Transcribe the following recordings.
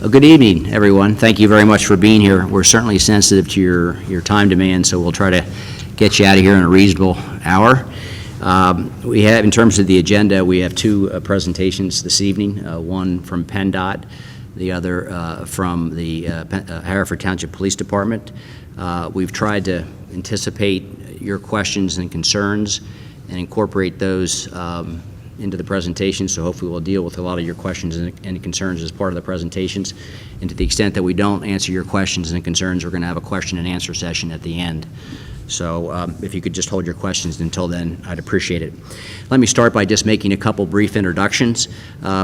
Well, good evening, everyone. Thank you very much for being here. We're certainly sensitive to your time demand, so we'll try to get you out of here in a reasonable hour. We have, in terms of the agenda, we have two presentations this evening, one from PennDOT, the other from the Haverford Township Police Department. We've tried to anticipate your questions and concerns and incorporate those into the presentation, so hopefully we'll deal with a lot of your questions and concerns as part of the presentations. And to the extent that we don't answer your questions and concerns, we're going to have a question and answer session at the end. So if you could just hold your questions until then, I'd appreciate it. Let me start by just making a couple brief introductions.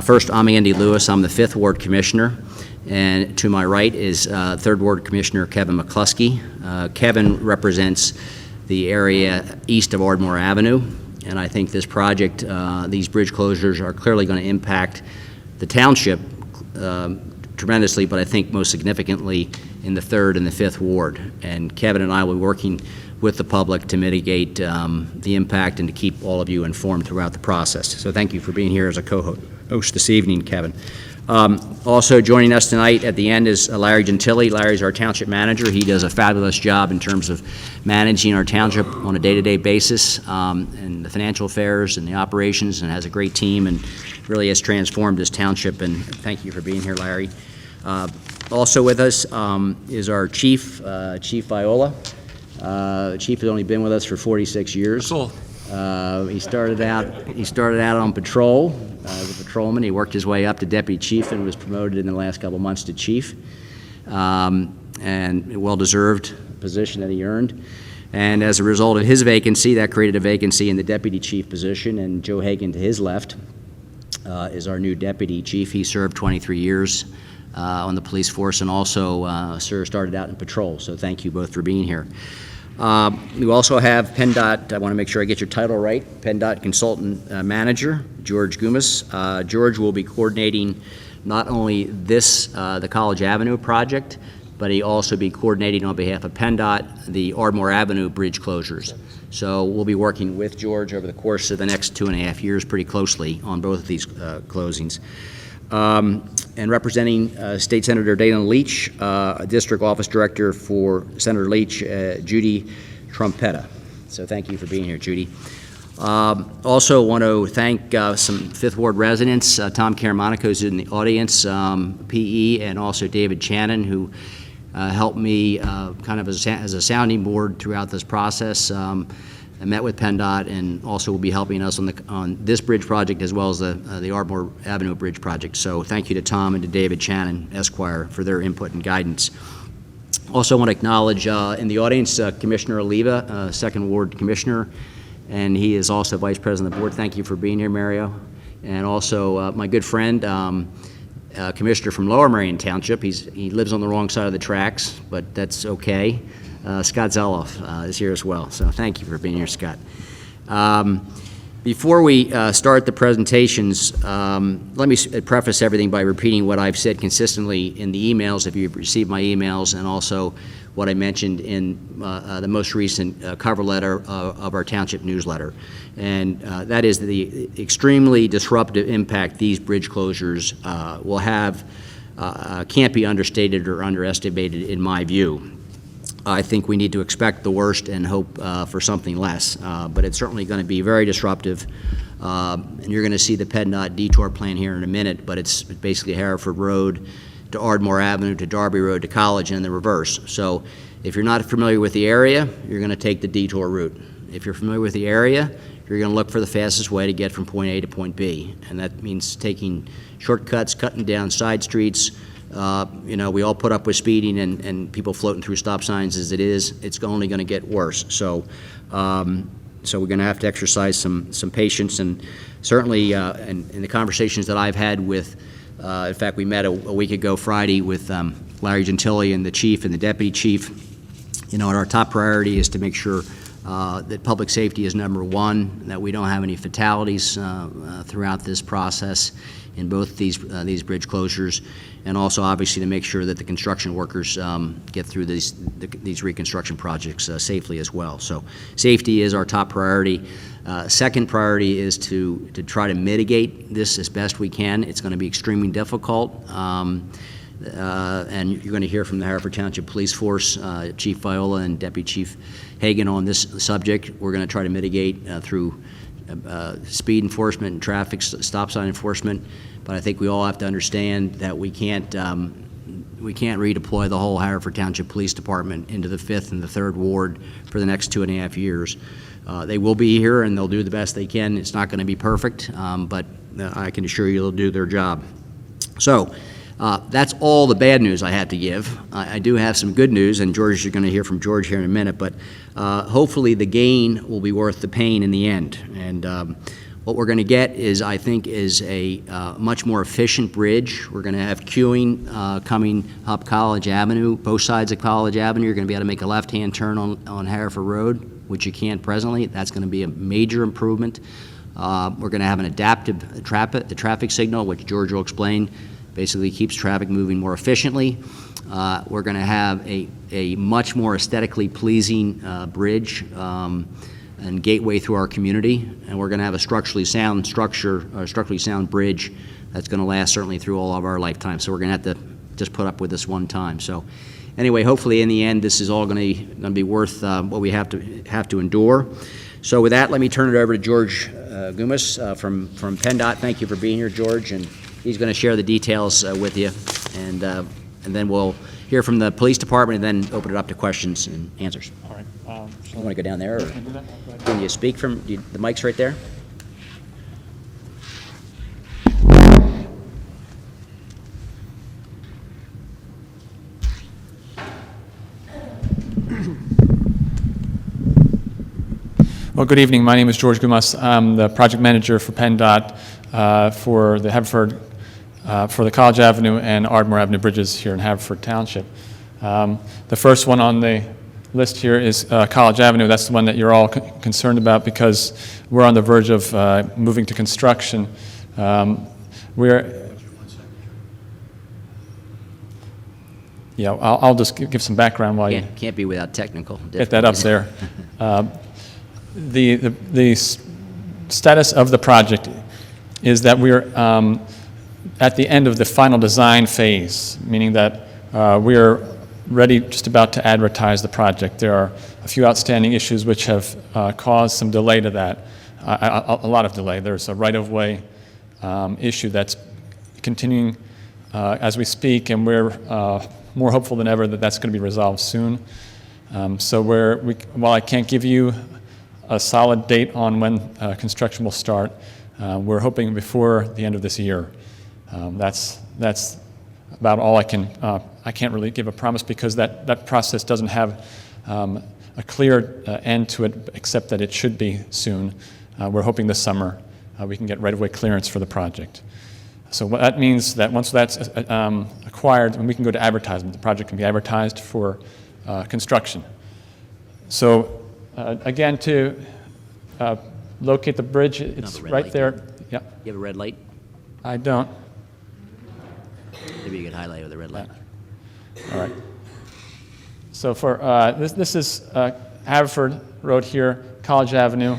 First, I'm Andy Lewis. I'm the 5th Ward Commissioner. And to my right is 3rd Ward Commissioner Kevin McCluskey. Kevin represents the area east of Ardmore Avenue. And I think this project, these bridge closures are clearly going to impact the township tremendously, but I think most significantly in the 3rd and the 5th Ward. And Kevin and I will be working with the public to mitigate the impact and to keep all of you informed throughout the process. So thank you for being here as a co-host this evening, Kevin. Also joining us tonight at the end is Larry Gentili. Larry's our township manager. He does a fabulous job in terms of managing our township on a day-to-day basis, and the financial affairs and the operations, and has a great team and really has transformed this township, and thank you for being here, Larry. Also with us is our chief, Chief Viola. Chief has only been with us for 46 years. Cool. He started out on patrol as a patrolman. He worked his way up to deputy chief and was promoted in the last couple months to chief, and a well-deserved position that he earned. And as a result of his vacancy, that created a vacancy in the deputy chief position, and Joe Hagan to his left is our new deputy chief. He served 23 years on the police force and also started out in patrol, so thank you both for being here. We also have PennDOT, I want to make sure I get your title right, PennDOT Consultant Manager, George Gumas. George will be coordinating not only this, the College Avenue project, but he also be coordinating on behalf of PennDOT the Ardmore Avenue bridge closures. So we'll be working with George over the course of the next 2.5 years pretty closely on both of these closings. And representing State Senator Dana Leach, District Office Director for Senator Leach, Judy Trompetta. So thank you for being here, Judy. Also want to thank some 5th Ward residents. Tom Caramonico is in the audience, PE, and also David Channon, who helped me kind of as a sounding board throughout this process. I met with PennDOT and also will be helping us on this bridge project as well as the Ardmore Avenue Bridge project. So thank you to Tom and to David Channon, Esquire, for their input and guidance. Also want to acknowledge in the audience Commissioner Oliva, 2nd Ward Commissioner, and he is also Vice President of the Board. Thank you for being here, Mario. And also my good friend, Commissioner from Lower Merion Township. He lives on the wrong side of the tracks, but that's okay. Scott Zeloff is here as well, so thank you for being here, Scott. Before we start the presentations, let me preface everything by repeating what I've said consistently in the emails, if you've received my emails, and also what I mentioned in the most recent cover letter of our township newsletter. And that is the extremely disruptive impact these bridge closures will have can't be understated or underestimated in my view. I think we need to expect the worst and hope for something less, but it's certainly going to be very disruptive. And you're going to see the PennDOT detour plan here in a minute, but it's basically Hereford Road to Ardmore Avenue to Darby Road to College and the reverse. So if you're not familiar with the area, you're going to take the detour route. If you're familiar with the area, you're going to look for the fastest way to get from point A to point B, and that means taking shortcuts, cutting down side streets. You know, we all put up with speeding and people floating through stop signs as it is. It's only going to get worse. So, so we're going to have to exercise some patience, and certainly in the conversations that I've had with, in fact, we met a week ago Friday with Larry Gentili and the chief and the deputy chief. You know, and our top priority is to make sure that public safety is number one, that we don't have any fatalities throughout this process in both these bridge closures, and also obviously to make sure that the construction workers get through these reconstruction projects safely as well. So safety is our top priority. Second priority is to try to mitigate this as best we can. It's going to be extremely difficult. and you're going to hear from the Haverford Township Police Force, Chief Viola and Deputy Chief Hagan on this subject. We're going to try to mitigate through speed enforcement and traffic stop sign enforcement, but I think we all have to understand that we can't redeploy the whole Haverford Township Police Department into the 5th and the 3rd Ward for the next 2.5 years. They will be here and they'll do the best they can. It's not going to be perfect, but I can assure you they'll do their job. So that's all the bad news I had to give. I do have some good news, and George, you're going to hear from George here in a minute, but hopefully the gain will be worth the pain in the end. And what we're going to get is, I think, is a much more efficient bridge. We're going to have queuing coming up College Avenue, both sides of College Avenue. You're going to be able to make a left-hand turn on Haverford Road, which you can't presently. That's going to be a major improvement. We're going to have an adaptive traffic signal, which George will explain, basically keeps traffic moving more efficiently. We're going to have a much more aesthetically pleasing bridge and gateway through our community, and we're going to have a structurally sound bridge that's going to last certainly through all of our lifetime. So we're going to have to just put up with this one time. So anyway, hopefully in the end this is all going to be worth what we have to endure. So with that, let me turn it over to George Gumas from PennDOT. Thank you for being here, George, and he's going to share the details with you, and then we'll hear from the police department and then open it up to questions and answers. All right. You want to go down there, or Can I do that? Go ahead. can you speak from the mic's right there? Well, good evening. My name is George Gumas. I'm the project manager for PennDOT for the Haverford, for the College Avenue and Ardmore Avenue bridges here in Haverford Township. The first one on the list here is College Avenue. That's the one that you're all concerned about because we're on the verge of moving to construction. I'll just give some background while you Can't be without technical get that up there. The status of the project is that we're at the end of the final design phase, meaning that we are ready, just about to advertise the project. There are a few outstanding issues which have caused some delay to that, a lot of delay. There's a right-of-way issue that's continuing as we speak, and we're more hopeful than ever that that's going to be resolved soon. So while I can't give you a solid date on when construction will start, we're hoping before the end of this year. That's about all I can't really give a promise because that process doesn't have a clear end to it, except that it should be soon. We're hoping this summer we can get right-of-way clearance for the project. So what that means that once that's acquired, then we can go to advertisement. The project can be advertised for construction. So again, to locate the bridge, it's right there. Yeah. You have a red light? I don't. Maybe you could highlight with a red light. All right. So for this is Haverford Road here, College Avenue,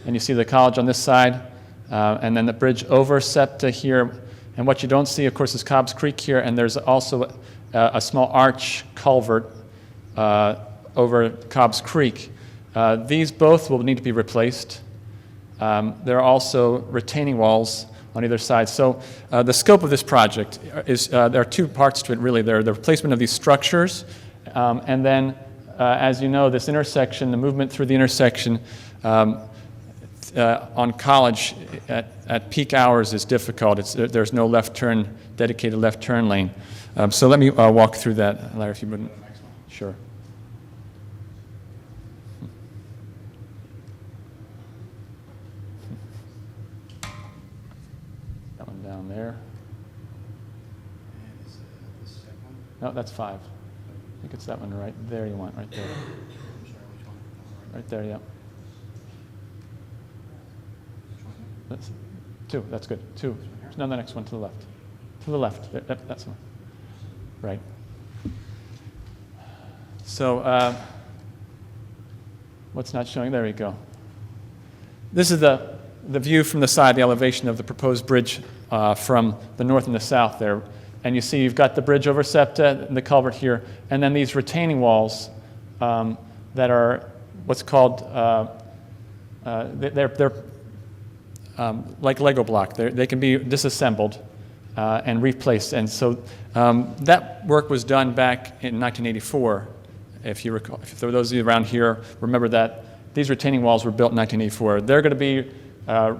and you see the college on this side, and then the bridge over SEPTA here. And what you don't see, of course, is Cobb's Creek here, and there's also a small arch culvert over Cobb's Creek. These both will need to be replaced. There are also retaining walls on either side. So the scope of this project is, there are two parts to it really. There are the replacement of these structures, and then, as you know, this intersection, the movement through the intersection on College at peak hours is difficult. There's no dedicated left turn lane. So let me walk through that, Larry, if you wouldn't. Sure. That one down there. No, that's 5. I think it's that one right there you want, right there. Right there, yeah. That's 2, that's good. 2. No, the next one to the left. To the left, that's the one. Right. So, what's not showing? There we go. This is the view from the side, the elevation of the proposed bridge from the north and the south there. And you see you've got the bridge over SEPTA, the culvert here, and then these retaining walls that are what's called, they're like Lego block. They can be disassembled and replaced. And so that work was done back in 1984, if you recall. If there were those of you around here, remember that these retaining walls were built in 1984. They're going to be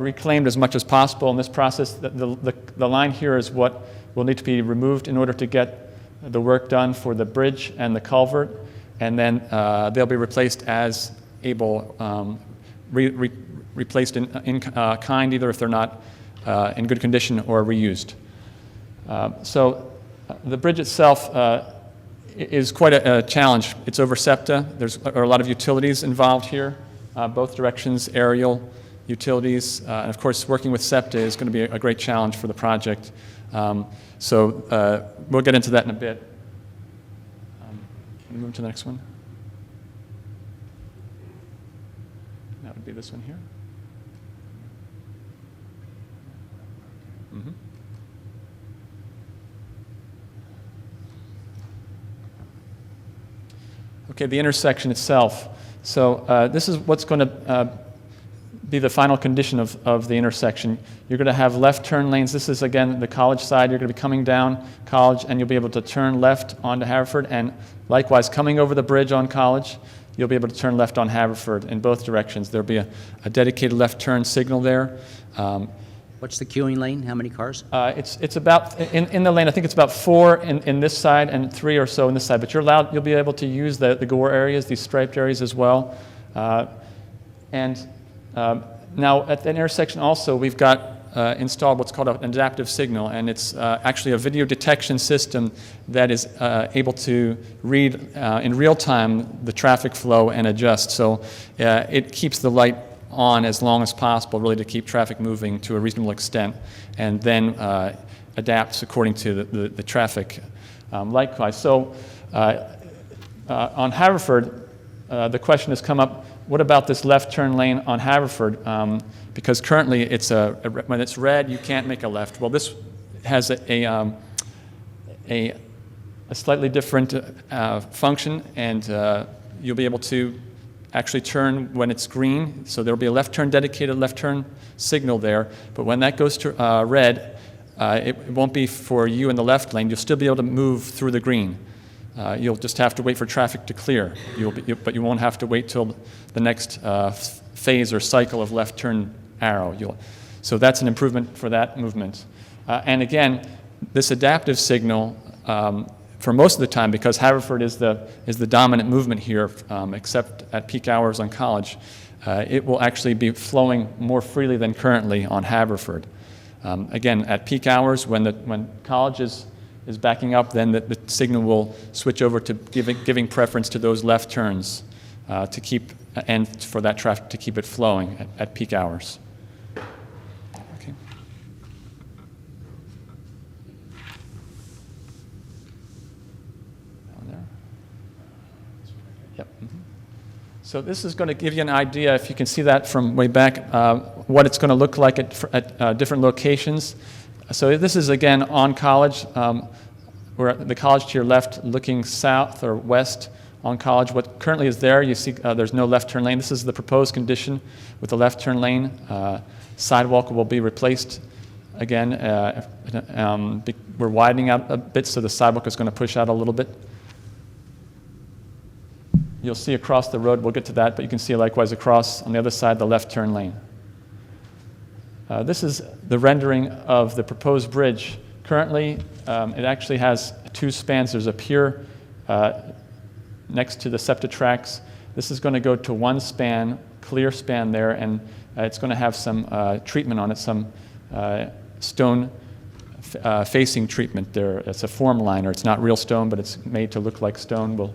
reclaimed as much as possible in this process. The line here is what will need to be removed in order to get the work done for the bridge and the culvert, and then they'll be replaced as able, replaced in kind, either if they're not in good condition or reused. So the bridge itself is quite a challenge. It's over SEPTA. There are a lot of utilities involved here, both directions, aerial utilities, and of course working with SEPTA is going to be a great challenge for the project. So we'll get into that in a bit. Can we move to the next one? That would be this one here. Mm-hmm. Okay, the intersection itself. So this is what's going to be the final condition of the intersection. You're going to have left turn lanes. This is, again, the College side. You're going to be coming down College, and you'll be able to turn left onto Haverford. And likewise, coming over the bridge on College, you'll be able to turn left on Haverford in both directions. There'll be a dedicated left turn signal there. What's the queuing lane? How many cars? It's about, in the lane, I think it's about 4 in this side and 3 or so in this side. But you'll be able to use the gore areas, these striped areas as well. Now at the intersection also, we've got installed what's called an adaptive signal, and it's actually a video detection system that is able to read in real time the traffic flow and adjust. So it keeps the light on as long as possible, really to keep traffic moving to a reasonable extent, and then adapts according to the traffic. Likewise, so on Haverford, the question has come up, what about this left turn lane on Haverford? Because currently when it's red, you can't make a left. Well, this has a slightly different function, and you'll be able to actually turn when it's green. So there'll be a left turn, dedicated left turn signal there. But when that goes to red, it won't be for you in the left lane. You'll still be able to move through the green. You'll just have to wait for traffic to clear. But you won't have to wait till the next phase or cycle of left turn arrow. So that's an improvement for that movement. And again, this adaptive signal, for most of the time, because Haverford is the dominant movement here, except at peak hours on College, it will actually be flowing more freely than currently on Haverford. Again, at peak hours, when College is backing up, then the signal will switch over to giving preference to those left turns to keep, and for that traffic to keep it flowing at peak hours. Okay. Down there. Yep. Mm-hmm. So this is going to give you an idea, if you can see that from way back, what it's going to look like at different locations. So this is, again, on College. We're at the College to your left, looking south or west on College. What currently is there, you see there's no left turn lane. This is the proposed condition with the left turn lane. Sidewalk will be replaced again. We're widening out a bit, so the sidewalk is going to push out a little bit. You'll see across the road, we'll get to that, but you can see likewise across on the other side the left turn lane. This is the rendering of the proposed bridge. Currently, it actually has 2 spans. There's a pier next to the SEPTA tracks. This is going to go to 1 span, clear span there, and it's going to have some treatment on it, some stone facing treatment there. It's a form liner. It's not real stone, but it's made to look like stone.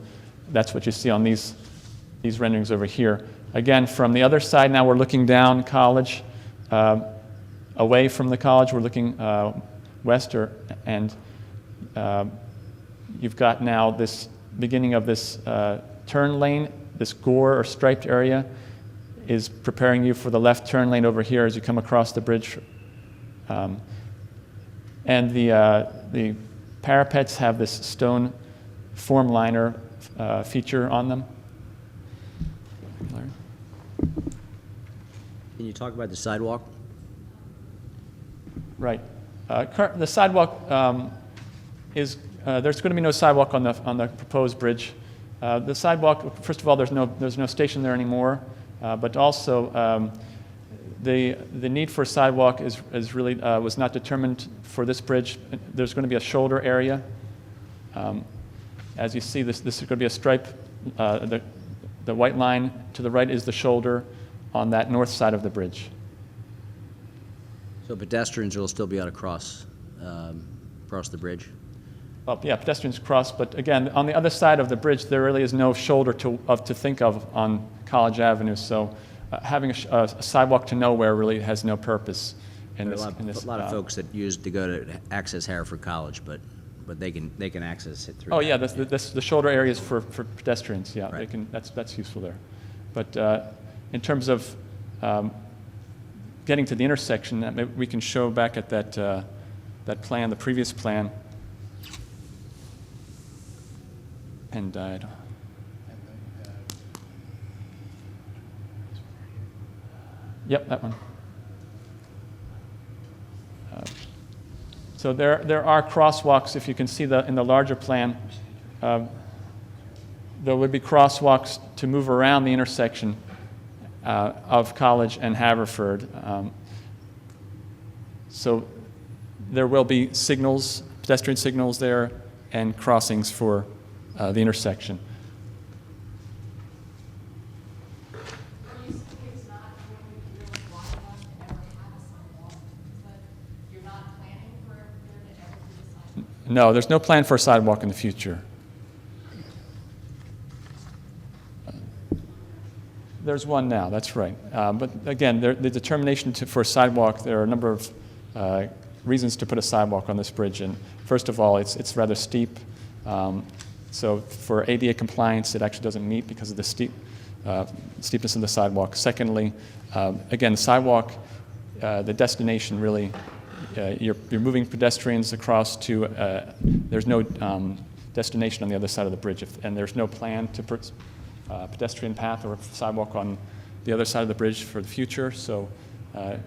That's what you see on these renderings over here. Again, from the other side now, we're looking down College. Away from the College, we're looking west, and you've got now this beginning of this turn lane. This gore or striped area is preparing you for the left turn lane over here as you come across the bridge. And the parapets have this stone form liner feature on them. Larry? Can you talk about the sidewalk? Right. The sidewalk is, there's going to be no sidewalk on the proposed bridge. The sidewalk, first of all, there's no station there anymore, but also the need for a sidewalk is really was not determined for this bridge. There's going to be a shoulder area. As you see, this is going to be a stripe. The white line to the right is the shoulder on that north side of the bridge. So pedestrians will still be able to cross the bridge? Well, yeah, pedestrians cross, but again, on the other side of the bridge, there really is no shoulder to think of on College Avenue, so having a sidewalk to nowhere really has no purpose in There this. are a lot of folks that use to go to access Hereford College, but they can access it through. Oh, yeah, the shoulder area is for pedestrians, yeah, Right. that's useful there. But in terms of getting to the intersection, maybe we can show back at that plan, the previous plan. And yep, that one. So there are crosswalks, if you can see in the larger plan. There would be crosswalks to move around the intersection of College and Haverford. So there will be signals, pedestrian signals there, and crossings for the intersection. It's not going to be really wide enough to ever have a sidewalk, but you're not planning for there to ever be a sidewalk? No, there's no plan for a sidewalk in the future. There's one now, that's right. But again, the determination for a sidewalk, there are a number of reasons to put a sidewalk on this bridge. And first of all, it's rather steep. So for ADA compliance, it actually doesn't meet because of the steepness of the sidewalk. Secondly, again, the sidewalk, the destination really, you're moving pedestrians across to, there's no destination on the other side of the bridge, and there's no plan to put pedestrian path or sidewalk on the other side of the bridge for the future. So There are a lot of people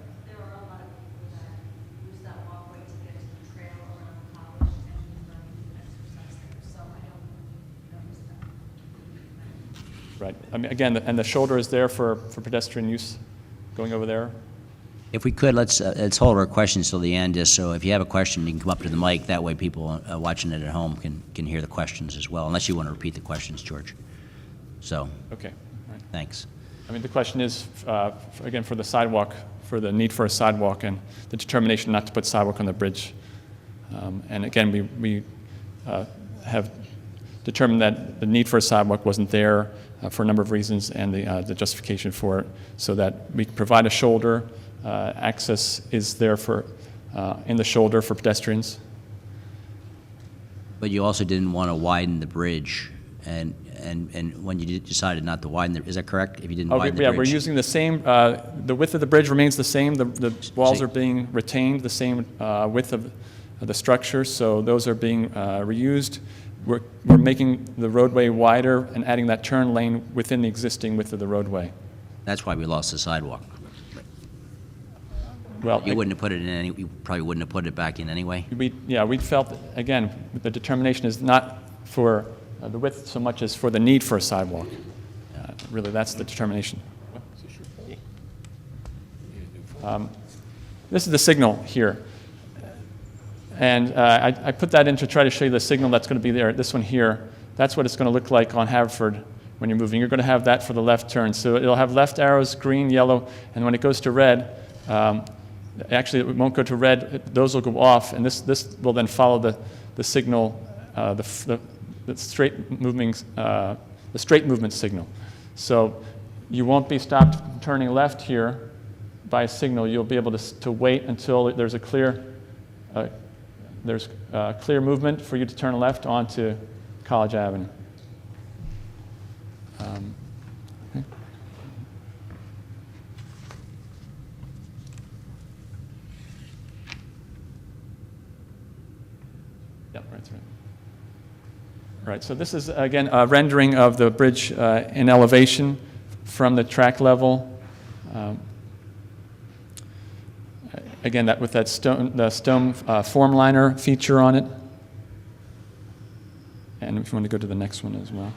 that use that walkway to get to the trail around College and run exercise there, so I don't notice that. right, I mean, again, and the shoulder is there for pedestrian use going over there. If we could, let's hold our questions till the end, just so if you have a question, you can come up to the mic. That way people watching it at home can hear the questions as well, unless you want to repeat the questions, George. So, Okay. All right. thanks. I mean, the question is, again, for the sidewalk, for the need for a sidewalk and the determination not to put sidewalk on the bridge. And again, we have determined that the need for a sidewalk wasn't there for a number of reasons, and the justification for it, so that we provide a shoulder. Access is there in the shoulder for pedestrians. But you also didn't want to widen the bridge, and when you decided not to widen it, is that correct? If you didn't widen the Yeah, bridge? we're using the same, the width of the bridge remains the same, the walls See- are being retained, the same width of the structure, so those are being reused. We're making the roadway wider and adding that turn lane within the existing width of the roadway. That's why we lost the sidewalk. Well, You probably wouldn't have put it back in anyway? we felt, again, the determination is not for the width so much as for the need for a sidewalk. Really, that's the determination. This is the signal here. And I put that in to try to show you the signal that's going to be there. This one here, that's what it's going to look like on Haverford when you're moving. You're going to have that for the left turn. So it'll have left arrows, green, yellow, and when it goes to red, actually it won't go to red, those will go off, and this will then follow the signal, the straight movement signal. So you won't be stopped turning left here by a signal. You'll be able to wait until there's a clear movement for you to turn left onto College Avenue. Okay. Yep, right through. Right, so this is, again, a rendering of the bridge in elevation from the track level. Again, that with that the stone form liner feature on it. And if you want to go to the next one as well.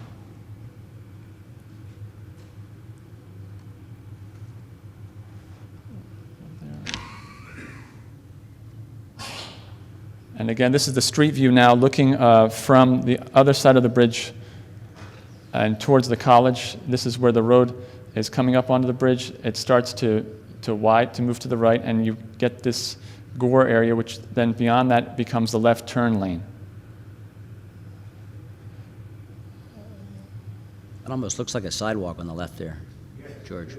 And again, this is the street view now looking from the other side of the bridge and towards the college. This is where the road is coming up onto the bridge. It starts to move to the right, and you get this gore area, which then beyond that becomes the left turn lane. It almost looks like a sidewalk on the left there, George.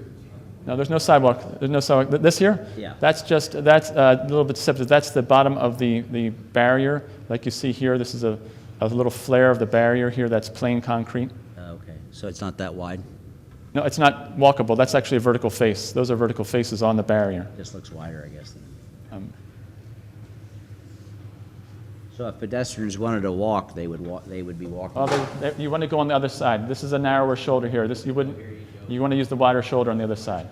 No, there's no sidewalk. There's no sidewalk. This here? Yeah. That's a little bit deceptive. That's the bottom of the barrier. Like you see here, this is a little flare of the barrier here. That's plain concrete. Okay, so it's not that wide? No, it's not walkable. That's actually a vertical face. Those are vertical faces on the barrier. Just looks wider, I guess. So if pedestrians wanted to walk, they would be walking. Oh, you want to go on the other side. This is a narrower shoulder here. This you wouldn't. You want to use the wider shoulder on the other side.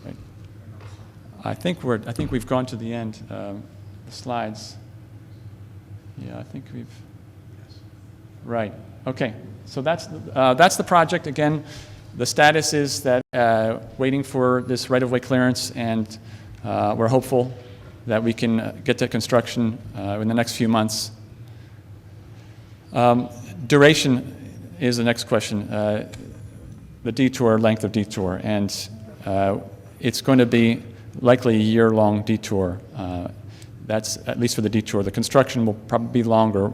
Right. I think we've gone to the end. The slides. Yeah, I think we've. Right. Okay. So that's the project. Again, the status is that waiting for this right-of-way clearance, and we're hopeful that we can get to construction in the next few months. Duration is the next question. The detour, length of detour, and it's going to be likely a year-long detour. That's at least for the detour. The construction will probably be longer.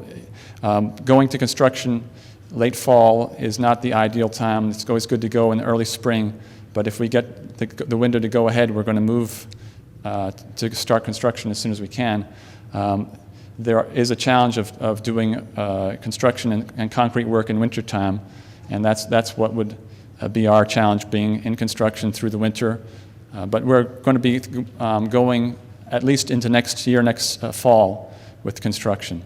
Going to construction late fall is not the ideal time. It's always good to go in the early spring, but if we get the window to go ahead, we're going to move to start construction as soon as we can. There is a challenge of doing construction and concrete work in wintertime, and that's what would be our challenge, being in construction through the winter. But we're going to be going at least into next year, next fall, with construction.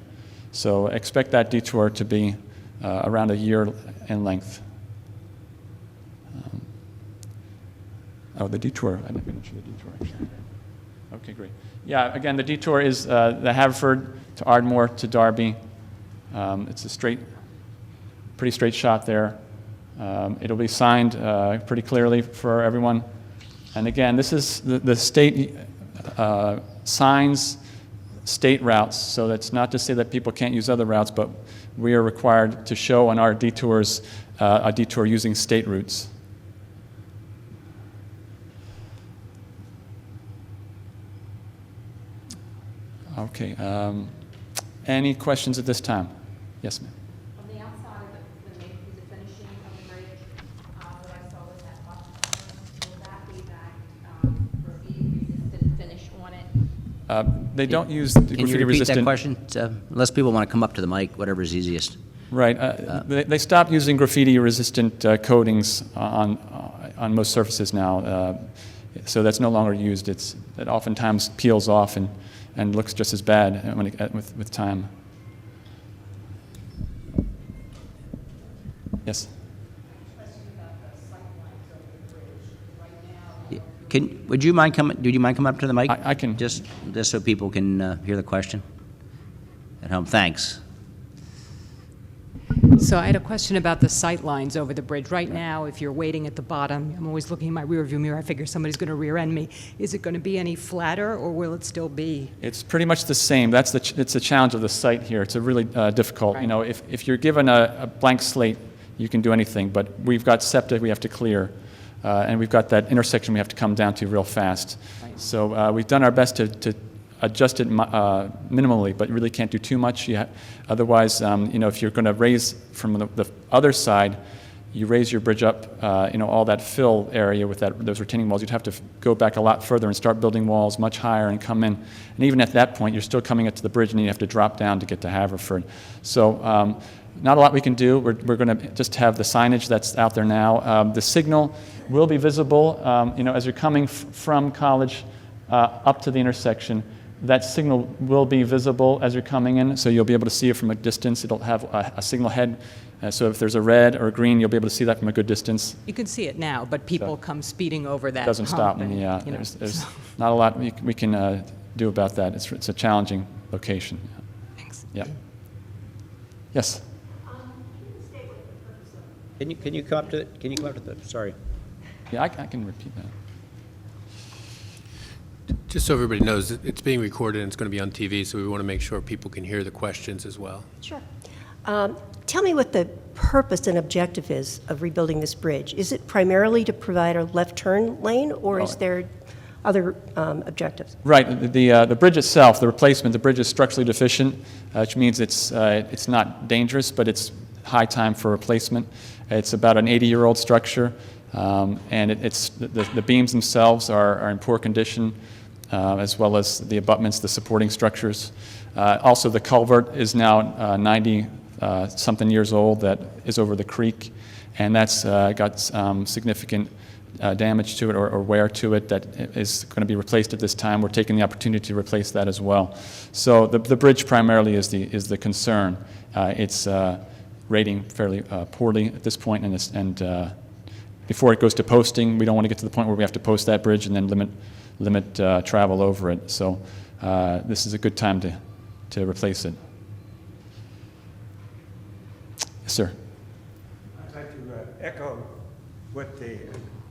So expect that detour to be around a year in length. The detour. I didn't mention the detour, actually. Okay, great. Yeah, again, the detour is the Haverford to Ardmore to Derby. It's a pretty straight shot there. It'll be signed pretty clearly for everyone. And again, this is the state signs state routes, so that's not to say that people can't use other routes, but we are required to show on our detours a detour using state routes. Okay. Any questions at this time? Yes, ma'am. On the outside of the finishing of the bridge, what I saw was that button, will that be that graffiti-resistant finish on it? They don't use the Can you graffiti repeat resistant. that question? Unless people want to come up to the mic, whatever's easiest. Right. They stopped using graffiti-resistant coatings on most surfaces now, so that's no longer used. It oftentimes peels off and looks just as bad with time. Yes. Would you mind coming? Would you mind coming up to the mic? I can. Just so people can hear the question at home. Thanks. So I had a question about the sight lines over the bridge. Right now, if you're waiting at the bottom, I'm always looking in my rearview mirror, I figure somebody's going to rear end me. Is it going to be any flatter, or will it still be? It's pretty much the same. It's the challenge of the site here. It's a really difficult. Right. You know, if you're given a blank slate, you can do anything. But we've got septic we have to clear, and we've got that intersection we have to come down to real fast. Right. So we've done our best to adjust it minimally, but really can't do too much. Otherwise, if you're going to raise from the other side, you raise your bridge up, all that fill area with those retaining walls, you'd have to go back a lot further and start building walls much higher and come in. And even at that point, you're still coming up to the bridge, and you have to drop down to get to Haverford. So not a lot we can do. We're going to just have the signage that's out there now. The signal will be visible, as you're coming from College up to the intersection. that signal will be visible as you're coming in, so you'll be able to see it from a distance. It'll have a signal head, so if there's a red or a green, you'll be able to see that from a good distance. You can see it now, but people come speeding over that Doesn't hump stop them, and, yeah. you know, There's so- not a lot we can do about that. It's a challenging location. Thanks. Yeah. Yes? Can you come up to the, sorry. Yeah, I can repeat that. Just so everybody knows, it's being recorded and it's going to be on TV, so we want to make sure people can hear the questions as well. Sure. Tell me what the purpose and objective is of rebuilding this bridge. Is it primarily to provide a left turn lane, or is there other objectives? Right. The bridge itself, the replacement, the bridge is structurally deficient, which means it's not dangerous, but it's high time for replacement. It's about an 80-year-old structure, and the beams themselves are in poor condition, as well as the abutments, the supporting structures. Also, the culvert is now 90-something years old that is over the creek, and that's got significant damage to it or wear to it that is going to be replaced at this time. We're taking the opportunity to replace that as well. So the bridge primarily is the concern. It's rating fairly poorly at this point, and before it goes to posting, we don't want to get to the point where we have to post that bridge and then limit travel over it. So this is a good time to replace it. Yes, sir. I'd like to echo what the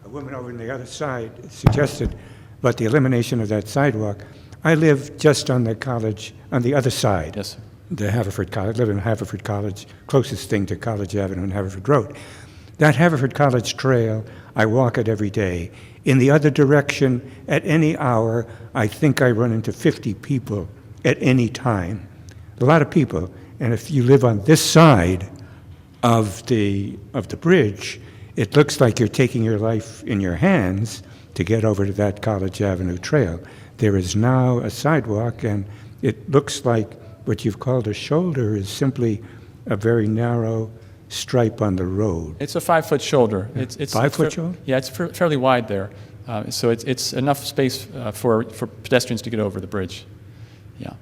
woman over on the other side suggested about the elimination of that sidewalk. I live just on the other side. Yes, sir. The Haverford College, live in Haverford College, closest thing to College Avenue and Haverford Road. That Haverford College Trail, I walk it every day. In the other direction, at any hour, I think I run into 50 people at any time. A lot of people. And if you live on this side of the bridge, it looks like you're taking your life in your hands to get over to that College Avenue Trail. There is now a sidewalk, and it looks like what you've called a shoulder is simply a very narrow stripe on the road. It's a 5-foot shoulder. It's 5-foot shoulder? Yeah, it's fairly wide there. So it's enough space for pedestrians to get over the bridge. Yeah.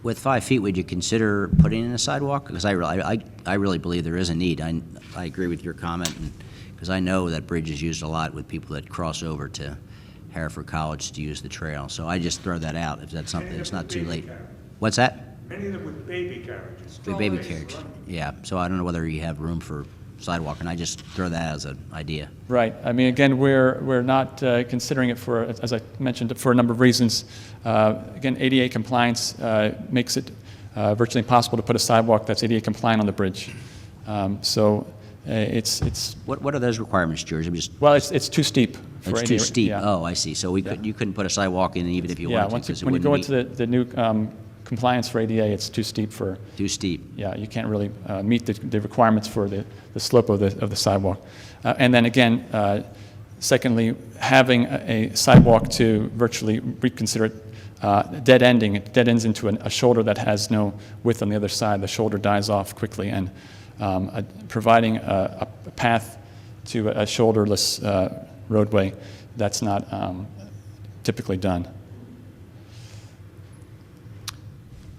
With 5 feet, would you consider putting in a sidewalk? Because I really believe there is a need. I agree with your comment, because I know that bridge is used a lot with people that cross over to Hereford College to use the trail. So I just throw that out if that's something that's not too late. What's that? Many of them with baby carriages. The baby carriage. Yeah. So I don't know whether you have room for sidewalk, and I just throw that as an idea. Right. I mean, again, we're not considering it for, as I mentioned, for a number of reasons. Again, ADA compliance makes it virtually impossible to put a sidewalk that's ADA compliant on the bridge. So it's What are those requirements, George? well, it's too steep. For It's ADA, too steep. yeah. Oh, I see. So you couldn't put a sidewalk in even if you Yeah, wanted to, because it when you wouldn't go meet. into the new compliance for ADA, it's too steep for. Too steep. Yeah, you can't really meet the requirements for the slope of the sidewalk. And then again, secondly, having a sidewalk to virtually reconsider it dead ending, it dead ends into a shoulder that has no width on the other side. The shoulder dies off quickly, and providing a path to a shoulderless roadway, that's not typically done.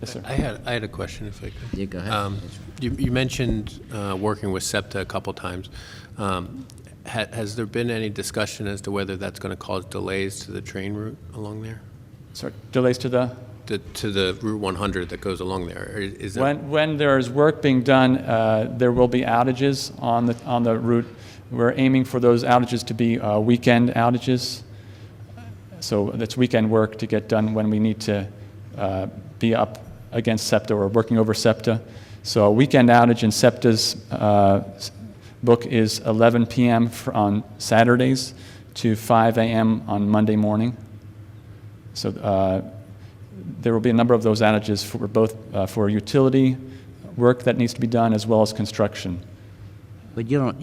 Yes, sir. I had a question, if I could. Yeah, go ahead. You mentioned working with SEPTA a couple times. Has there been any discussion as to whether that's going to cause delays to the train route along there? Sorry, delays to the? To the Route 100 that goes along there? Or is there? When there's work being done, there will be outages on the route. We're aiming for those outages to be weekend outages. So that's weekend work to get done when we need to be up against SEPTA or working over SEPTA. So a weekend outage in SEPTA's book is 11 p.m. on Saturdays to 5 a.m. on Monday morning. So there will be a number of those outages for both for utility work that needs to be done as well as construction. But you don't,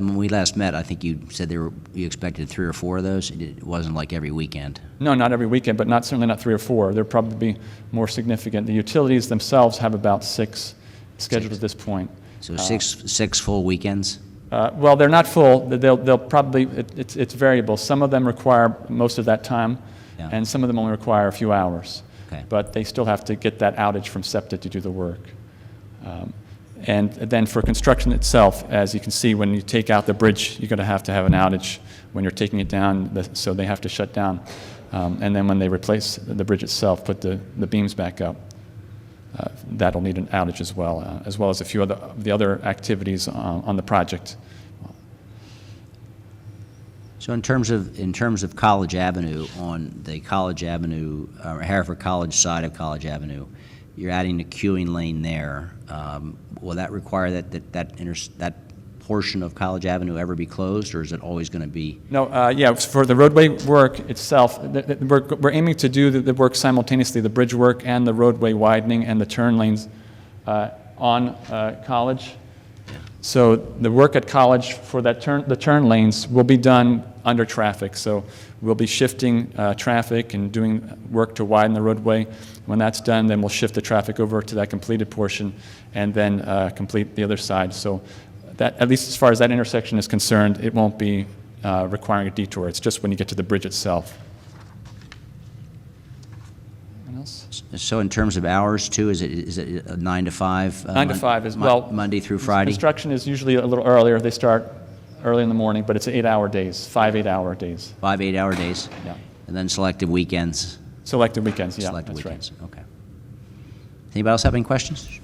when we last met, I think you said you expected 3 or 4 of those. It wasn't like every weekend. No, not every weekend, but certainly not 3 or 4. There'll probably be more significant. The utilities themselves have about 6 scheduled at this point. So six full weekends? Well, they're not full. They'll probably, it's variable. Some of them require most of that time. Yeah. and some of them only require a few hours. Okay. But they still have to get that outage from SEPTA to do the work. And then for construction itself, as you can see, when you take out the bridge, you're going to have an outage when you're taking it down, so they have to shut down. And then when they replace the bridge itself, put the beams back up, that'll need an outage as well as a few of the other activities on the project. So in terms of College Avenue, on the College Avenue, or Hereford College side of College Avenue, you're adding a queuing lane there. Will that require that portion of College Avenue ever be closed, or is it always going to be? No, yeah, for the roadway work itself, we're aiming to do the work simultaneously, the bridge work and the roadway widening and the turn lanes on College. So the work at College for the turn lanes will be done under traffic. So we'll be shifting traffic and doing work to widen the roadway. When that's done, then we'll shift the traffic over to that completed portion and then complete the other side. So that, at least as far as that intersection is concerned, it won't be requiring a detour. It's just when you get to the bridge itself. Anything else? So in terms of hours too, is it a 9 to 5? 9 to 5 as well. Monday through Friday? Construction is usually a little earlier. They start early in the morning, but it's 8-hour days, 5 8-hour days. 5 8-hour days? Yeah. And then selective weekends? Selected weekends, yeah, Selective that's weekends, right. okay. Anybody else have any questions?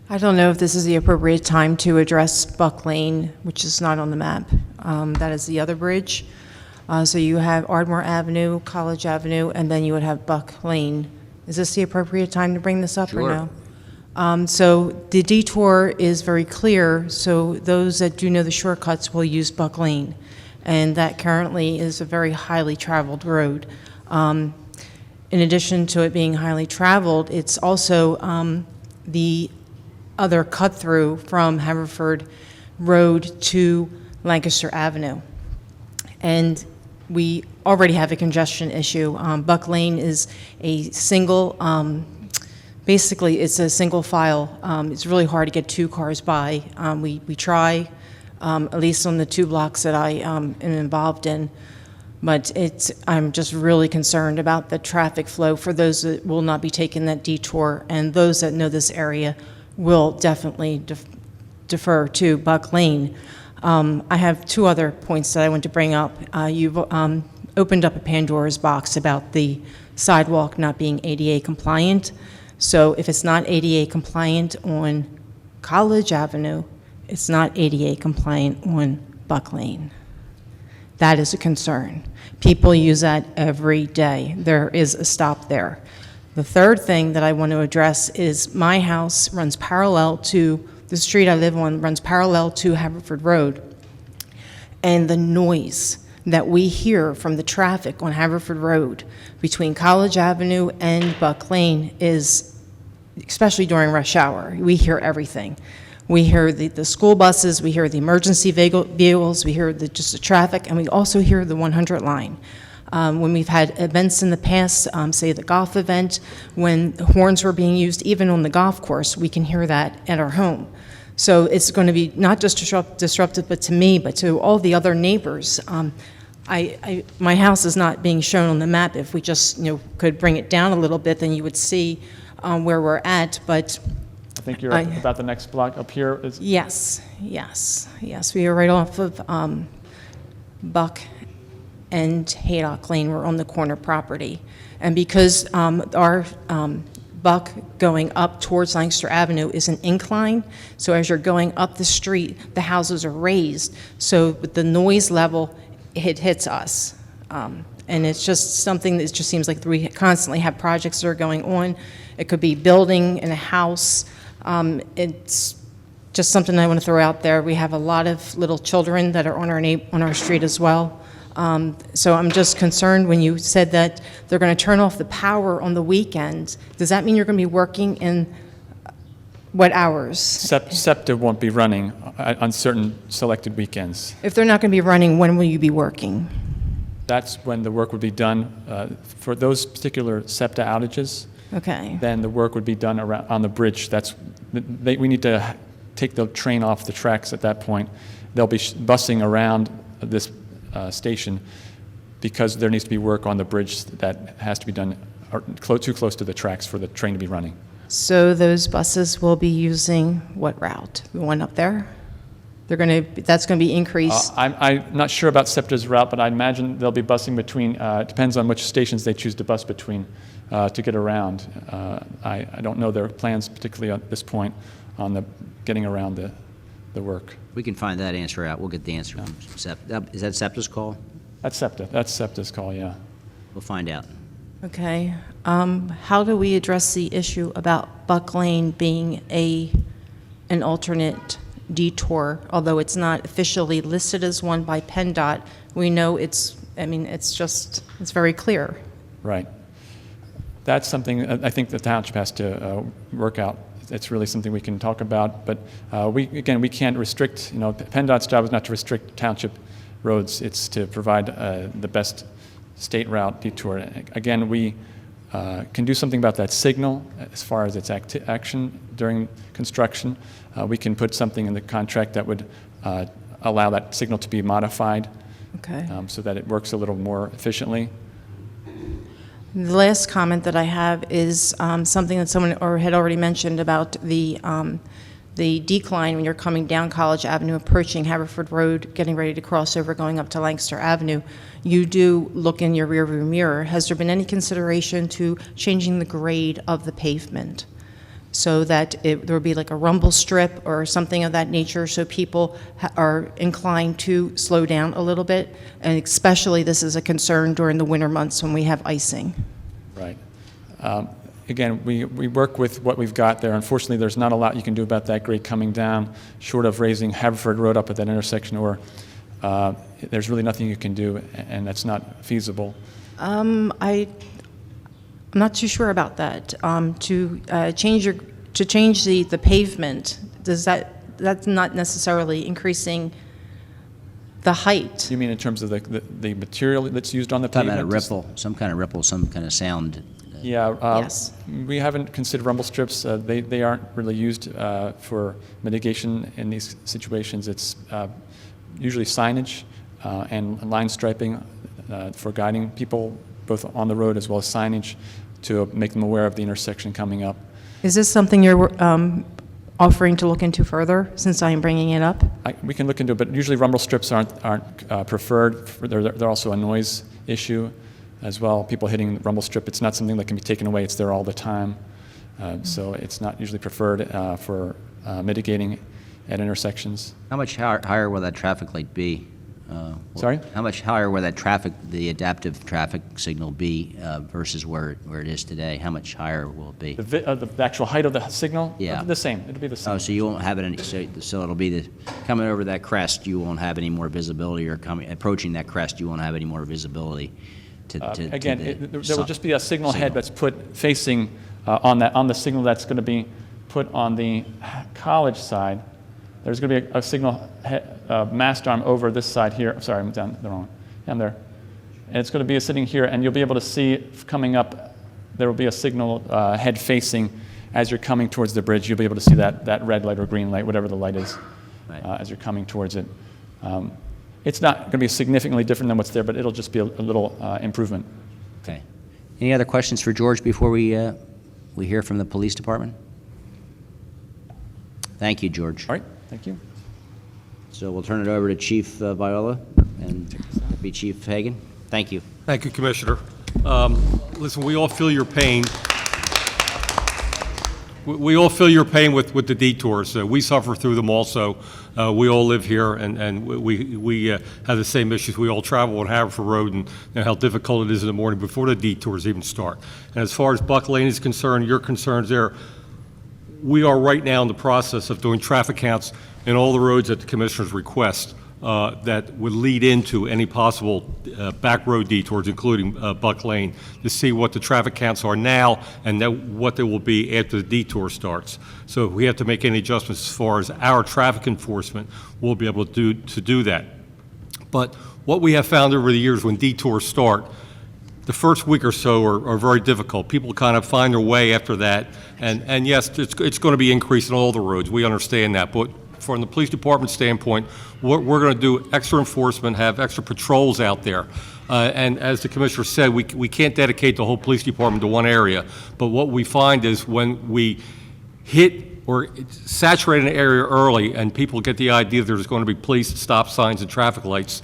I don't know if this is the appropriate time to address Buck Lane, which is not on the map. That is the other bridge. So you have Ardmore Avenue, College Avenue, and then you would have Buck Lane. Is this the appropriate time to bring this up or Sure. no? So the detour is very clear, so those that do know the shortcuts will use Buck Lane. And that currently is a very highly traveled road. In addition to it being highly traveled, it's also the other cut-through from Haverford Road to Lancaster Avenue. And we already have a congestion issue. Buck Lane is a single, basically it's a single file. It's really hard to get two cars by. We try, at least on the 2 blocks that I am involved in. But I'm just really concerned about the traffic flow for those that will not be taking that detour, and those that know this area will definitely defer to Buck Lane. I have 2 other points that I want to bring up. You've opened up a Pandora's box about the sidewalk not being ADA compliant. So if it's not ADA compliant on College Avenue, it's not ADA compliant on Buck Lane. That is a concern. People use that every day. There is a stop there. The third thing that I want to address is my house runs parallel to, the street I live on runs parallel to Haverford Road. And the noise that we hear from the traffic on Haverford Road between College Avenue and Buck Lane is, especially during rush hour, we hear everything. We hear the school buses, we hear the emergency vehicles, we hear just the traffic, and we also hear the 100 line. When we've had events in the past, say the golf event, when horns were being used even on the golf course, we can hear that at our home. So it's going to be not just disruptive, but to me, but to all the other neighbors. My house is not being shown on the map. If we just could bring it down a little bit, then you would see where we're at, but I think you're about the next block up here. yes. We are right off of Buck and Haydock Lane. We're on the corner property. And because our Buck going up towards Lancaster Avenue is an incline, so as you're going up the street, the houses are raised. So with the noise level, it hits us. And it's just something that just seems like we constantly have projects that are going on. It could be building in a house. It's just something I want to throw out there. We have a lot of little children that are on our street as well. So I'm just concerned when you said that they're going to turn off the power on the weekends. Does that mean you're going to be working in what hours? SEPTA won't be running on certain selected weekends. If they're not going to be running, when will you be working? That's when the work would be done. For those particular SEPTA outages, Okay. then the work would be done around on the bridge. We need to take the train off the tracks at that point. They'll be busing around this station because there needs to be work on the bridge that has to be done too close to the tracks for the train to be running. So those buses will be using what route? The one up there? That's going to be increased? I'm not sure about SEPTA's route, but I imagine they'll be busing between, depends on which stations they choose to bus between to get around. I don't know their plans, particularly at this point, on the getting around the work. We can find that answer out. We'll get the answer from SEPTA. Is that SEPTA's call? That's SEPTA's call, yeah. We'll find out. Okay. How do we address the issue about Buck Lane being an alternate detour? Although it's not officially listed as one by PennDOT, we know it's very clear. Right. That's something I think the township has to work out. It's really something we can talk about, but we can't restrict, PennDOT's job is not to restrict township roads, it's to provide the best state route detour. Again, we can do something about that signal as far as its action during construction. We can put something in the contract that would allow that signal to be modified Okay. so that it works a little more efficiently. The last comment that I have is something that someone had already mentioned about the decline when you're coming down College Avenue, approaching Haverford Road, getting ready to cross over, going up to Lancaster Avenue. You do look in your rearview mirror. Has there been any consideration to changing the grade of the pavement so that there would be like a rumble strip or something of that nature so people are inclined to slow down a little bit? And especially this is a concern during the winter months when we have icing. Right. Again, we work with what we've got there. Unfortunately, there's not a lot you can do about that grade coming down, short of raising Haverford Road up at that intersection, or there's really nothing you can do, and that's not feasible. I'm not too sure about that. To change the pavement, that's not necessarily increasing the height. You mean in terms of the material that's used on the Talking pavement? about a ripple, some kind of sound. Yeah. Yes. We haven't considered rumble strips. They aren't really used for mitigation in these situations. It's usually signage and line striping for guiding people both on the road as well as signage to make them aware of the intersection coming up. Is this something you're offering to look into further, since I am bringing it up? We can look into it, but usually rumble strips aren't preferred. They're also a noise issue as well. People hitting the rumble strip, it's not something that can be taken away. It's there all the time. So it's not usually preferred for mitigating at intersections. How much higher will that traffic light be? Sorry? How much higher will that the adaptive traffic signal be versus where it is today? How much higher will it be? The actual height of the signal? Yeah. The same. It'll be the same. Oh, so you won't have it any, so it'll be coming over that crest, you won't have any more visibility, or approaching that crest, you won't have any more visibility Again, there will just be a signal head that's put facing on the signal that's going to be put on the college side. There's going to be a signal mast arm over this side here. Sorry, I'm down the wrong one. Yeah, I'm there. And it's going to be sitting here, and you'll be able to see coming up, there will be a signal head facing as you're coming towards the bridge. You'll be able to see that red light or green light, whatever the light is, Right. as you're coming towards it. It's not going to be significantly different than what's there, but it'll just be a little improvement. Okay. Any other questions for George before we hear from the police department? Thank you, George. All right, thank you. So we'll turn it over to Chief Viola and Deputy Chief Hagan. Thank you. Thank you, Commissioner. Listen, we all feel your pain. We all feel your pain with the detours. We suffer through them also. We all live here, and we have the same issues. We all travel on Haverford Road, and know how difficult it is in the morning before the detours even start. And as far as Buck Lane is concerned, your concerns there, we are right now in the process of doing traffic counts in all the roads at the Commissioner's request that would lead into any possible back road detours, including Buck Lane, to see what the traffic counts are now and what they will be after the detour starts. So if we have to make any adjustments as far as our traffic enforcement, we'll be able to do that. But what we have found over the years when detours start, the first week or so are very difficult. People kind of find their way after that. And yes, it's going to be increasing on all the roads. We understand that. But from the police department standpoint, we're going to do extra enforcement, have extra patrols out there. And as the commissioner said, we can't dedicate the whole police department to one area. But what we find is when we hit or saturate an area early and people get the idea there's going to be police stop signs and traffic lights,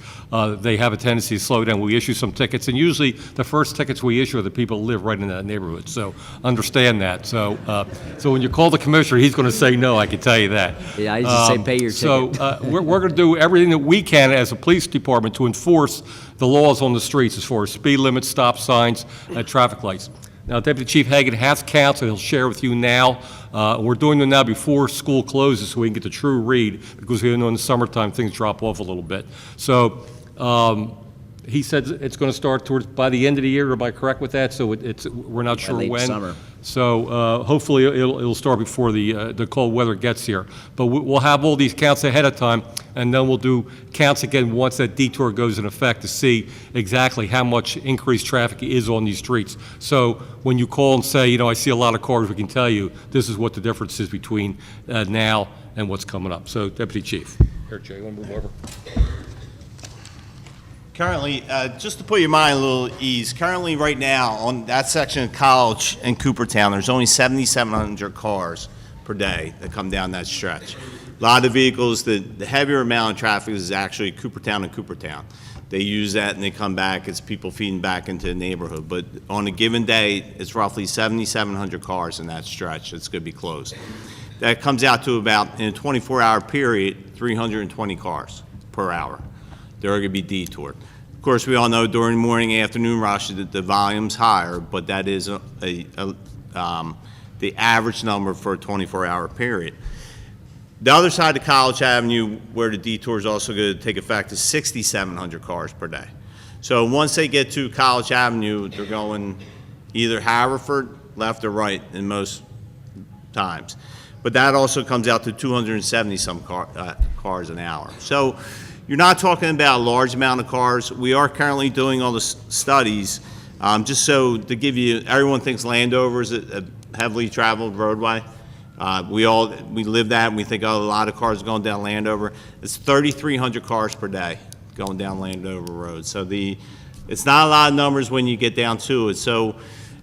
they have a tendency to slow down. We issue some tickets, and usually the first tickets we issue are the people who live right in that neighborhood. So understand that. So when you call the commissioner, he's going to say no, I can tell you that. Yeah, I just say pay your ticket. So we're going to do everything that we can as a police department to enforce the laws on the streets as far as speed limits, stop signs, traffic lights. Now, Deputy Chief Hagan has counts that he'll share with you now. We're doing them now before school closes so we can get the true read, because we know in the summertime things drop off a little bit. So he said it's going to start by the end of the year. Am I correct with that? So we're not sure late when. summer. So hopefully it'll start before the cold weather gets here. But we'll have all these counts ahead of time, and then we'll do counts again once that detour goes in effect to see exactly how much increased traffic is on these streets. So when you call and say, I see a lot of cars, we can tell you this is what the difference is between now and what's coming up. So, Deputy Chief. Here, Jay, you want to move over? Currently, just to put your mind a little ease, currently right now on that section of College and Coopertown, there's only 7,700 cars per day that come down that stretch. A lot of vehicles, the heavier amount of traffic is actually Coopertown and Coopertown. They use that and they come back, it's people feeding back into the neighborhood. But on a given day, it's roughly 7,700 cars in that stretch that's going to be closed. That comes out to about, in a 24-hour period, 320 cars per hour. They're going to be detoured. Of course, we all know during the morning, afternoon rush, the volume's higher, but that is the average number for a 24-hour period. The other side of College Avenue, where the detour is also going to take effect, is 6,700 cars per day. So once they get to College Avenue, they're going either Haverford, left or right in most times. But that also comes out to 270-some cars an hour. So you're not talking about a large amount of cars. We are currently doing all the studies, just so to give you, everyone thinks Landover is a heavily traveled roadway. We live that, and we think, oh, a lot of cars going down Landover. It's 3,300 cars per day going down Landover Road. So it's not a lot of numbers when you get down to it. So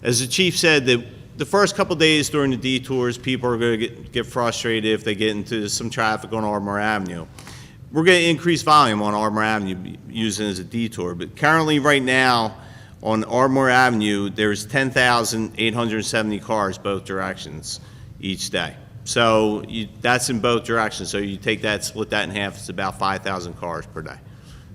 as the chief said, the first couple days during the detours, people are going to get frustrated if they get into some traffic on Ardmore Avenue. We're going to increase volume on Ardmore Avenue using it as a detour. But currently, right now, on Ardmore Avenue, there's 10,870 cars both directions each day. So that's in both directions. So you take that, split that in half, it's about 5,000 cars per day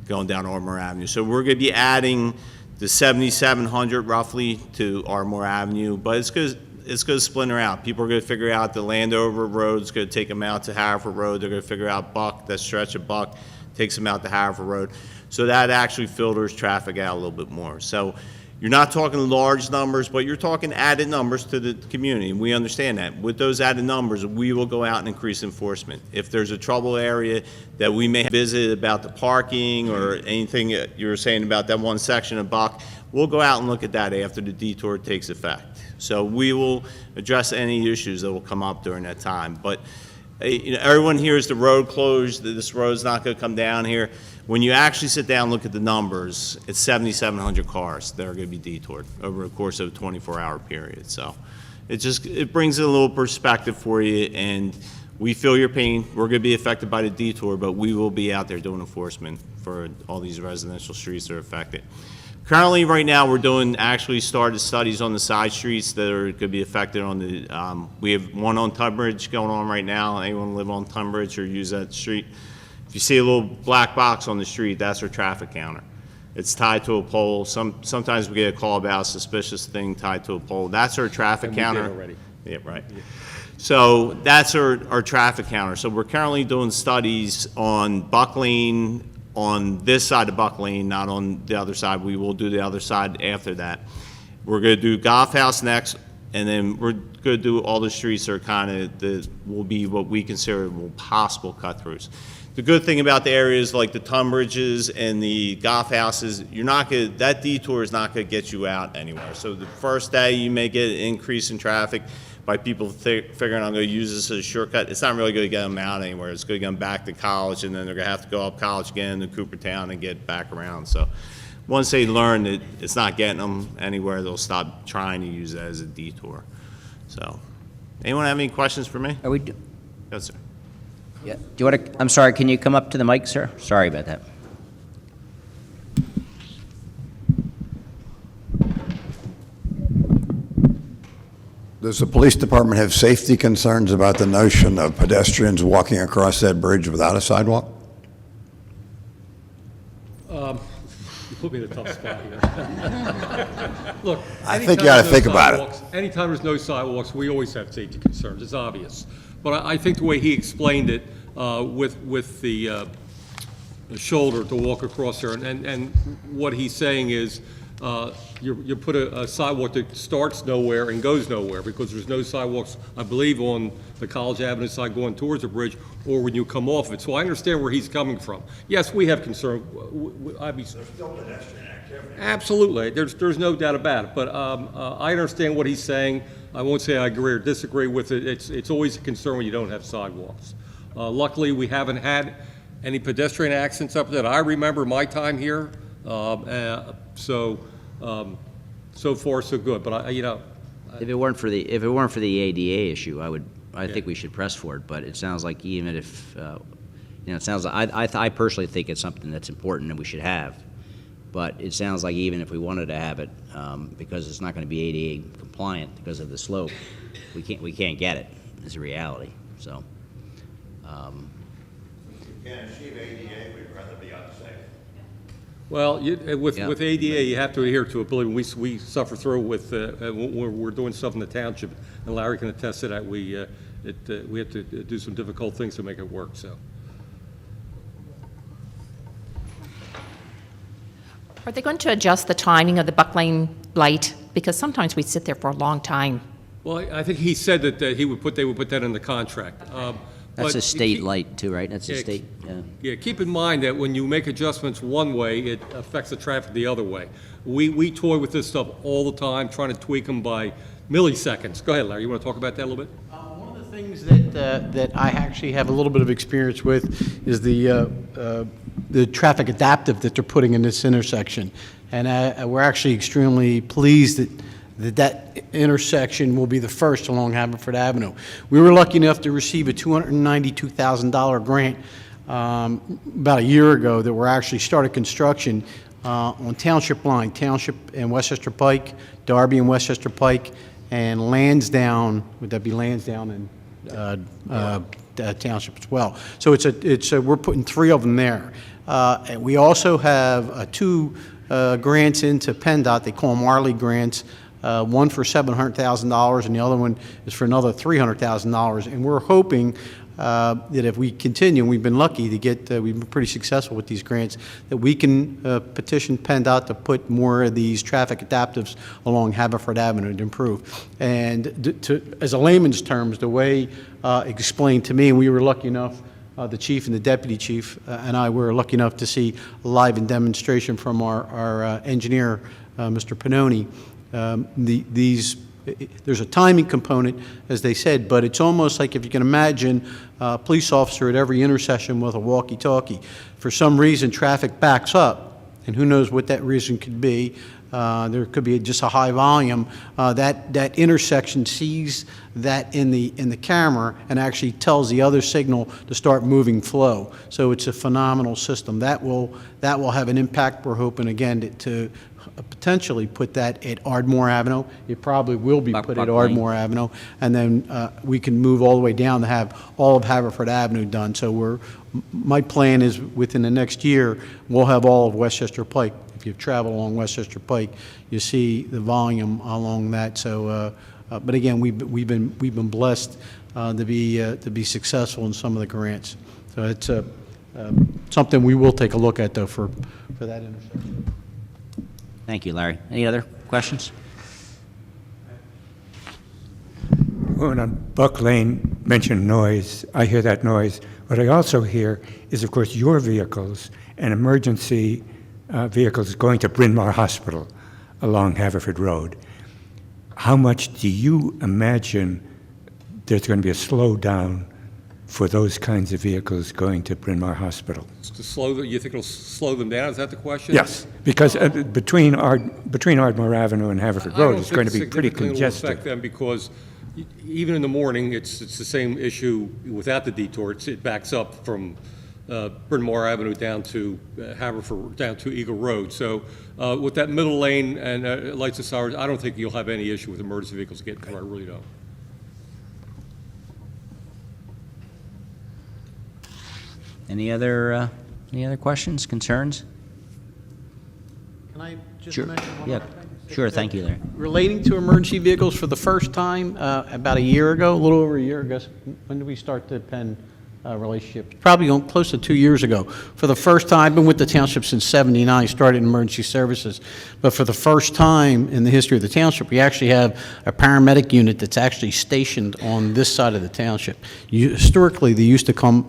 going down Ardmore Avenue. So we're going to be adding the 7,700 roughly to Ardmore Avenue, but it's going to splinter out. People are going to figure out the Landover Road's going to take them out to Haverford Road. They're going to figure out Buck, that stretch of Buck takes them out to Haverford Road. So that actually filters traffic out a little bit more. So you're not talking large numbers, but you're talking added numbers to the community, and we understand that. With those added numbers, we will go out and increase enforcement. If there's a trouble area that we may visit about the parking or anything you were saying about that one section of Buck, we'll go out and look at that after the detour takes effect. So we will address any issues that will come up during that time. But everyone hears the road closed, this road's not going to come down here. When you actually sit down and look at the numbers, it's 7,700 cars that are going to be detoured over the course of a 24-hour period. So it brings a little perspective for you, and we feel your pain. We're going to be affected by the detour, but we will be out there doing enforcement for all these residential streets that are affected. Currently, right now, we're actually started studies on the side streets that are going to be affected on the, we have one on Tunbridge going on right now. Anyone live on Tunbridge or use that street? If you see a little black box on the street, that's our traffic counter. It's tied to a pole. Sometimes we get a call about a suspicious thing tied to a pole. That's our traffic counter. Already. Yeah, right. Yeah. So that's our traffic counter. So we're currently doing studies on Buck Lane, on this side of Buck Lane, not on the other side. We will do the other side after that. We're going to do Golf House next, and then we're going to do all the streets that are kind of will be what we consider possible cut-throughs. The good thing about the areas like the Tunbridges and the Golf Houses, that detour is not going to get you out anywhere. So the first day you may get an increase in traffic by people figuring I'm going to use this as a shortcut. It's not really going to get them out anywhere. It's going to get them back to College, and then they're going to have to go up College again to Coopertown and get back around. So once they learn that it's not getting them anywhere, they'll stop trying to use it as a detour. So, anyone have any questions for me? Are we, Yes, sir. yeah, do you want to, I'm sorry, can you come up to the mic, sir? Sorry about that. Does the police department have safety concerns about the notion of pedestrians walking across that bridge without a sidewalk? You put me in a tough spot here. Look, I think you ought to think about it. Anytime there's no sidewalks, we always have safety concerns, it's obvious. But I think the way he explained it, with the shoulder to walk across there, and what he's saying is, you put a sidewalk that starts nowhere and goes nowhere, because there's no sidewalks, I believe, on the College Avenue side going towards the bridge, or when you come off of it. So I understand where he's coming from. Yes, we have concern. There's still pedestrian activity. Absolutely, there's no doubt about it. But I understand what he's saying. I won't say I agree or disagree with it. It's always a concern when you don't have sidewalks. Luckily, we haven't had any pedestrian accidents up there that I remember my time here. So far, so good, but If it weren't for the ADA issue, I think we should press for it, but it sounds like even if, it sounds like, I personally think it's something that's important and we should have, but it sounds like even if we wanted to have it, because it's not going to be ADA compliant because of the slope, we can't get it, is a reality, so. If you can't achieve ADA, we'd rather be unsafe. Well, with Yeah. ADA, you have to adhere to it. Believe me, we suffer through with, when we're doing stuff in the township, and Larry can attest to that, we have to do some difficult things to make it work, so. Are they going to adjust the timing of the Buck Lane light? Because sometimes we sit there for a long time. Well, I think he said that they would put that in the contract. That's But a state keep- light too, right? That's a Yeah, state, yeah. Yeah, keep in mind that when you make adjustments one way, it affects the traffic the other way. We toy with this stuff all the time, trying to tweak them by milliseconds. Go ahead, Larry, you want to talk about that a little bit? One of the things that I actually have a little bit of experience with is the traffic adaptive that they're putting in this intersection. And we're actually extremely pleased that intersection will be the first along Haverford Avenue. We were lucky enough to receive a $292,000 grant about a year ago that we're actually started construction on Township Line, Township and Westchester Pike, Darby and Westchester Pike, and Lansdowne. Would that be Lansdowne and Township as well? So we're putting 3 of them there. And we also have 2 grants into PennDOT. They call them Marley grants. One for $700,000 and the other one is for another $300,000. And we're hoping that if we continue, and we've been lucky to get, we've been pretty successful with these grants, that we can petition PennDOT to put more of these traffic adaptives along Haverford Avenue to improve. And as a layman's terms, the way explained to me, and we were lucky enough, the chief and the deputy chief and I were lucky enough to see a live demonstration from our engineer, Mr. Pannoni. There's a timing component, as they said, but it's almost like if you can imagine a police officer at every intersection with a walkie-talkie. For some reason, traffic backs up, and who knows what that reason could be. There could be just a high volume. That intersection sees that in the camera and actually tells the other signal to start moving flow. So it's a phenomenal system. That will have an impact. We're hoping again to potentially put that at Ardmore Avenue. It probably will be put at Ardmore Avenue, and then we can move all the way down to have all of Haverford Avenue done. So my plan is within the next year we'll have all of Westchester Pike. If you travel along Westchester Pike, you see the volume along that. So, but again, we've been blessed to be successful in some of the grants. So it's something we will take a look at though for that intersection. Thank you, Larry. Any other questions? When on Buck Lane mentioned noise, I hear that noise. What I also hear is, of course, your vehicles and emergency vehicles going to Bryn Mawr Hospital along Haverford Road. How much do you imagine there's going to be a slowdown for those kinds of vehicles going to Bryn Mawr Hospital. You think it'll slow them down? Is that the question? Yes, because between Ardmore Avenue and Haverford Road, it's going to be pretty I don't think it congested. will affect them because even in the morning, it's the same issue without the detour. It backs up from Bryn Mawr Avenue down to Haverford, down to Eagle Road. So with that middle lane and lights and sirens, I don't think you'll have any issue with emergency vehicles getting through. I really don't. Any other questions, concerns? Can I just Sure. mention one Yeah. other thing? Sure, thank you, Larry. Relating to emergency vehicles for the first time, about a year ago, a little over a year ago, when did we start the Penn relationship? Probably close to 2 years ago. For the first time, I've been with the township since '79, started in emergency services. But for the first time in the history of the township, we actually have a paramedic unit that's actually stationed on this side of the township. Historically, they used to come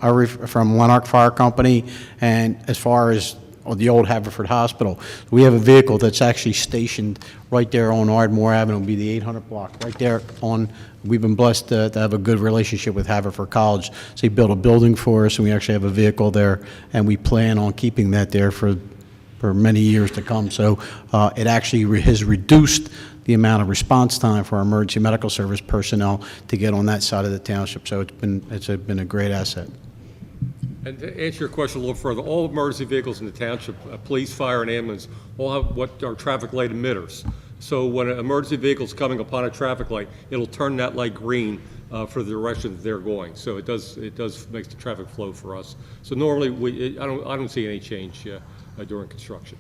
from Lanark Fire Company and as far as the old Haverford Hospital. We have a vehicle that's actually stationed right there on Ardmore Avenue, it'll be the 800 block, right there on, we've been blessed to have a good relationship with Haverford College. So they built a building for us, and we actually have a vehicle there, and we plan on keeping that there for many years to come. So it actually has reduced the amount of response time for our emergency medical service personnel to get on that side of the township. So it's been a great asset. And to answer your question a little further, all emergency vehicles in the township, police, fire, and ambulance, all have what are traffic light emitters. So when an emergency vehicle is coming upon a traffic light, it'll turn that light green for the direction that they're going. So it does makes the traffic flow for us. So normally, I don't see any change during construction.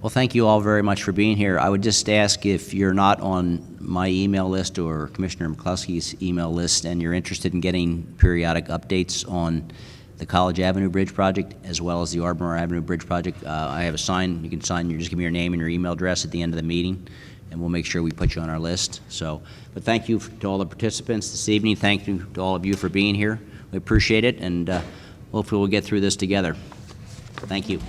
Well, thank you all very much for being here. I would just ask, if you're not on my email list or Commissioner McCluskey's email list and you're interested in getting periodic updates on the College Avenue Bridge project as well as the Ardmore Avenue Bridge project, I have a sign. You can sign. You just give me your name and your email address at the end of the meeting, and we'll make sure we put you on our list. So, but thank you to all the participants this evening. Thank you to all of you for being here. We appreciate it, and hopefully we'll get through this together. Thank you.